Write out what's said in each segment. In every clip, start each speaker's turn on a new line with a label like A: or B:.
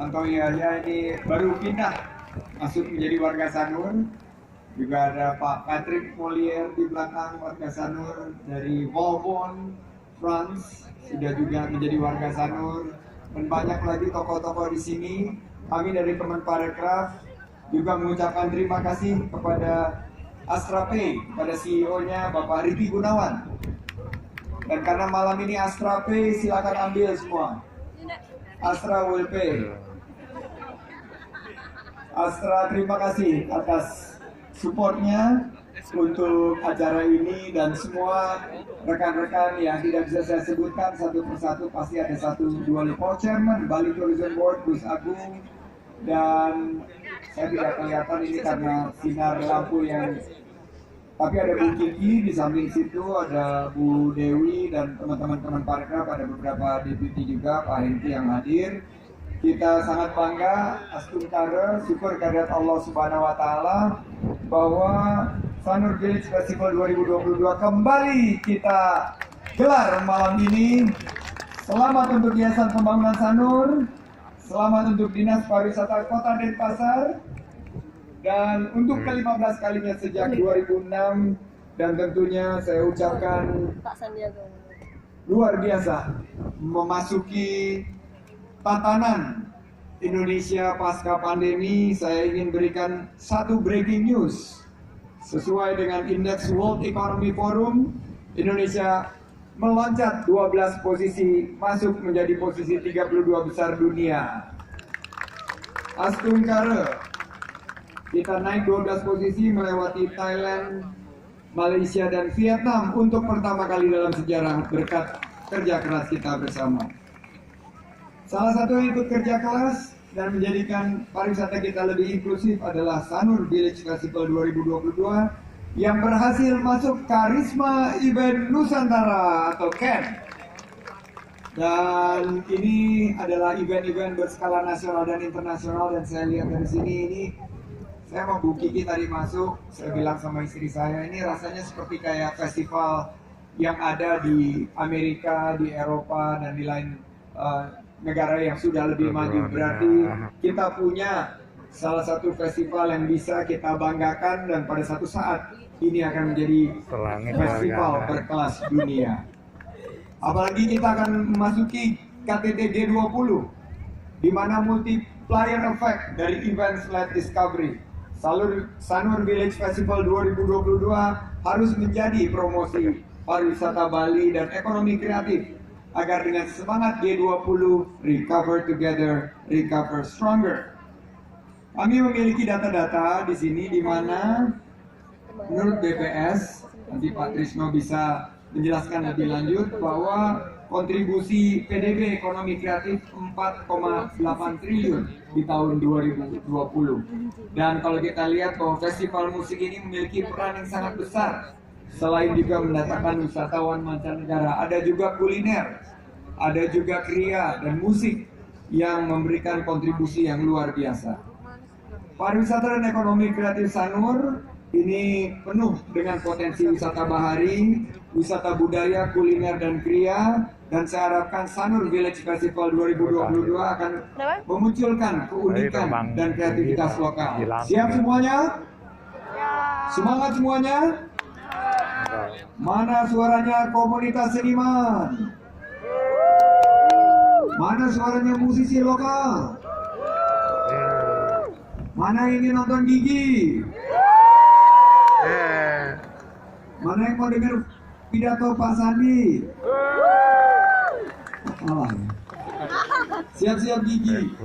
A: Tantowi Yahya ini baru pindah masuk menjadi warga Sanur. Juga ada Pak Patrick Molière di belakang, warga Sanur dari Valbonne, France, sudah juga menjadi warga Sanur. Dan banyak lagi tokoh-tokoh di sini. Kami dari Kemenparekraf juga mengucapkan terima kasih kepada Astra Pay, kepada CEO-nya Bapak Riki Gunawan. Dan karena malam ini Astra Pay, silakan ambil semua. Astra will pay. Astra, terima kasih atas supportnya untuk acara ini, dan semua rekan-rekan yang tidak bisa saya sebutkan satu persatu, pasti ada satu dua lupa. Chairman Bali Tourism Board Gus Agung, dan saya tidak kelihatan ini karena sinar lampu yang, tapi ada Bu Kiki di samping situ, ada Bu Dewi dan teman-teman Parekraf, ada beberapa deputi juga, Pak Hengki yang hadir. Kita sangat bangga, astungkara, syukur kehadirat Allah Subhanahu wa Ta'ala, bahwa Sanur Village Festival 2022 kembali kita gelar malam ini. Selamat untuk Yayasan Pembangunan Sanur, selamat untuk Dinas Pariwisata Kota Denpasar, dan untuk ke-15 kalinya sejak 2006, dan tentunya saya ucapkan luar biasa memasuki tatanan Indonesia pasca pandemi. Saya ingin berikan satu breaking news. Sesuai dengan indeks World Economic Forum, Indonesia meloncat 12 posisi, masuk menjadi posisi 32 besar dunia. Astungkara, kita naik 12 posisi melewati Thailand, Malaysia, dan Vietnam untuk pertama kali dalam sejarah berkat kerja keras kita bersama. Salah satu yang ikut kerja keras dan menjadikan pariwisata kita lebih inklusif adalah Sanur Village Festival 2022 yang berhasil masuk Karisma Event Nusantara atau KEN. Dan ini adalah event-event berskala nasional dan internasional, dan saya lihat dari sini ini, saya mau Bu Kiki tadi masuk, saya bilang sama istri saya, ini rasanya seperti kayak festival yang ada di Amerika, di Eropa, dan di lain negara yang sudah lebih maju. Berarti kita punya salah satu festival yang bisa kita banggakan, dan pada satu saat ini akan menjadi festival berkelas dunia. Apalagi kita akan memasuki KTT G20, di mana multiplier effect dari event-led discovery. Sanur Village Festival 2022 harus menjadi promosi pariwisata Bali dan ekonomi kreatif, agar dengan semangat G20, recover together, recover stronger. Kami memiliki data-data di sini, di mana menurut BPS, nanti Pak Trisno bisa menjelaskan lebih lanjut, bahwa kontribusi PDB ekonomi kreatif 4,8 triliun di tahun 2020. Dan kalau kita lihat bahwa festival musik ini memiliki peran yang sangat besar. Selain juga mendatangkan wisatawan mancanegara, ada juga kuliner, ada juga kriya dan musik yang memberikan kontribusi yang luar biasa. Pariwisata dan ekonomi kreatif Sanur ini penuh dengan potensi wisata bahari, wisata budaya, kuliner, dan kriya. Dan saya harapkan Sanur Village Festival 2022 akan memunculkan keunikan dan kreativitas lokal. Siap semuanya? Semangat semuanya? Mana suaranya komunitas seniman? Mana suaranya musisi lokal? Mana yang ingin nonton Gigi? Mana yang mau dengar pidato Pak Sandi? Siap-siap Gigi.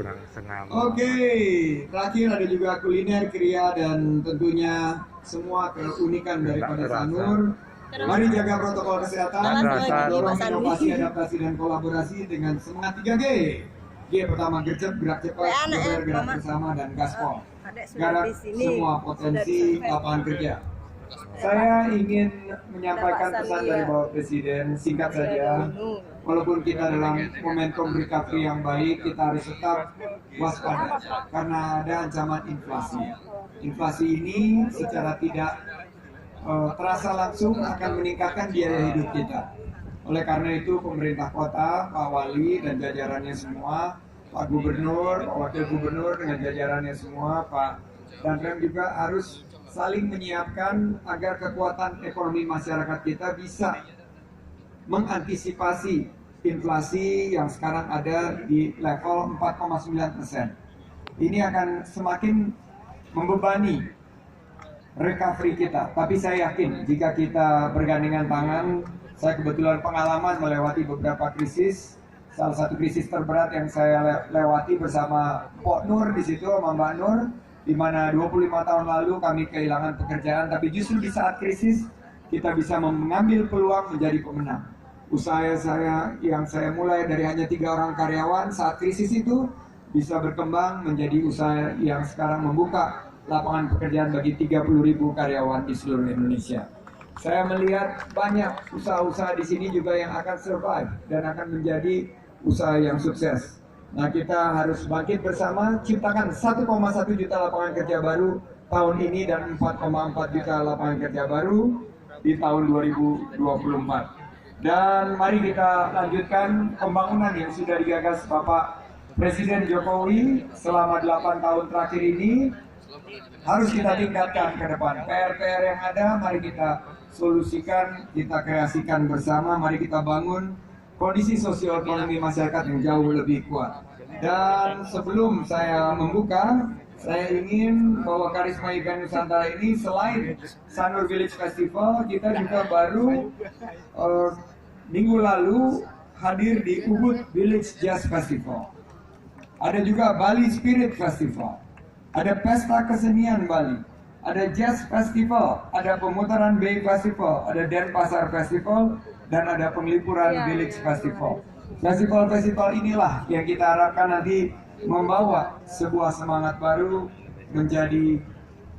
A: Oke, terakhir ada juga kuliner, kriya, dan tentunya semua keunikan daripada Sanur. Mari jaga protokol kesehatan, dorong inovasi, adaptasi, dan kolaborasi dengan semangat 3G. G pertama, gercep, gerak cepat, gerak bersama, dan gaspol. Garap semua potensi lapangan kerja. Saya ingin menyampaikan pesan dari Bapak Presiden, singkat saja. Walaupun kita dalam momentum recovery yang baik, kita harus tetap waspada karena ada ancaman inflasi. Inflasi ini secara tidak terasa langsung akan meningkatkan biaya hidup kita. Oleh karena itu pemerintah kota, Pak Wali dan jajarannya semua Pak Gubernur, Pak Wakil Gubernur dengan jajarannya semua, Pak Danrem juga harus saling menyiapkan agar kekuatan ekonomi masyarakat kita bisa mengantisipasi inflasi yang sekarang ada di level 4,9%. Ini akan semakin membebani recovery kita. Tapi saya yakin jika kita bergandengan tangan, saya kebetulan pengalaman melewati beberapa krisis. Salah satu krisis terberat yang saya lewati bersama Pok Nur di situ sama Mbak Nur, di mana 25 tahun lalu kami kehilangan pekerjaan, tapi justru di saat krisis kita bisa mengambil peluang menjadi pemenang. Usaha yang saya mulai dari hanya 3 orang karyawan saat krisis itu bisa berkembang menjadi usaha yang sekarang membuka lapangan pekerjaan bagi 30.000 karyawan di seluruh Indonesia. Saya melihat banyak usaha-usaha di sini juga yang akan survive dan akan menjadi usaha yang sukses. Nah, kita harus bangkit bersama, ciptakan 1,1 juta lapangan kerja baru tahun ini dan 4,4 juta lapangan kerja baru di tahun 2024. Dan mari kita lanjutkan pembangunan yang sudah digagas Bapak Presiden Jokowi selama 8 tahun terakhir ini. Harus kita tingkatkan ke depan. PR-PR yang ada, mari kita solusikan, kita kreasikan bersama, mari kita bangun kondisi sosial ekonomi masyarakat yang jauh lebih kuat. Dan sebelum saya membuka, saya ingin bahwa Karisma Event Nusantara ini selain Sanur Village Festival, kita juga baru minggu lalu hadir di Ubud Village Jazz Festival. Ada juga Bali Spirit Festival, ada Pesta Kesenian Bali, ada Jazz Festival, ada Pemutaran Bay Festival, ada Denpasar Festival, dan ada Penglipuran Village Festival. Festival-festival inilah yang kita harapkan nanti membawa sebuah semangat baru, menjadi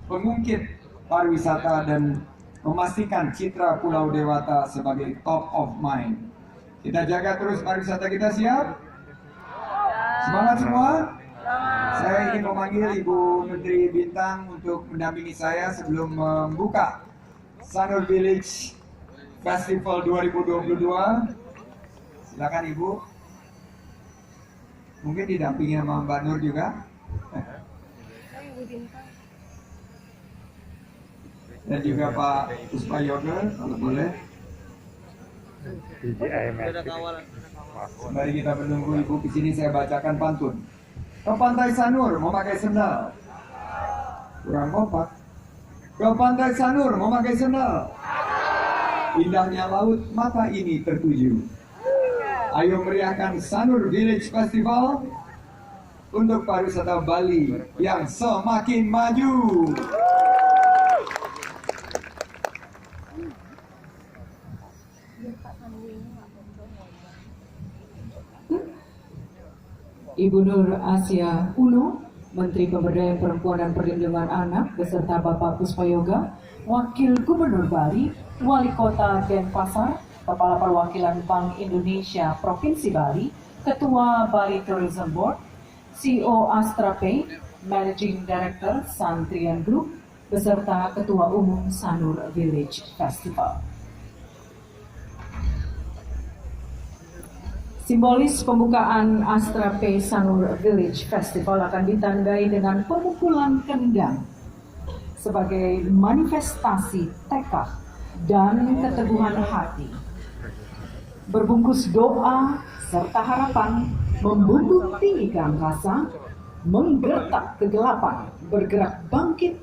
A: pengungkit pariwisata dan memastikan citra Pulau Dewata sebagai top of mind. Kita jaga terus pariwisata kita, siap? Semangat semua? Saya ingin memanggil Ibu Menteri Bintang untuk mendampingi saya sebelum membuka Sanur Village Festival 2022. Silakan Ibu. Mungkin didampingi sama Mbak Nur juga. Dan juga Pak Puspa Yoga, kalau boleh. Mari kita menunggu Ibu di sini, saya bacakan pantun. Ke Pantai Sanur memakai sendal. Kurang kompak. Ke Pantai Sanur memakai sendal. Indahnya laut mata ini tertuju. Ayo meriahkan Sanur Village Festival untuk pariwisata Bali yang semakin maju.
B: Ibu Nur Asia Uno, Menteri Pemberdayaan Perempuan dan Perlindungan Anak, beserta Bapak Puspa Yoga, Wakil Gubernur Bali, Wali Kota Denpasar, Kepala Perwakilan Bank Indonesia Provinsi Bali, Ketua Bali Tourism Board, CEO Astra Pay, Managing Director Santrian Group, beserta Ketua Umum Sanur Village Festival. Simbolis pembukaan Astra Pay Sanur Village Festival akan ditandai dengan pemukulan kendang sebagai manifestasi tekad dan keteguhan hati. Berbungkus doa serta harapan, membumbung tinggikan rasa, menggertak kegelapan, bergerak bangkit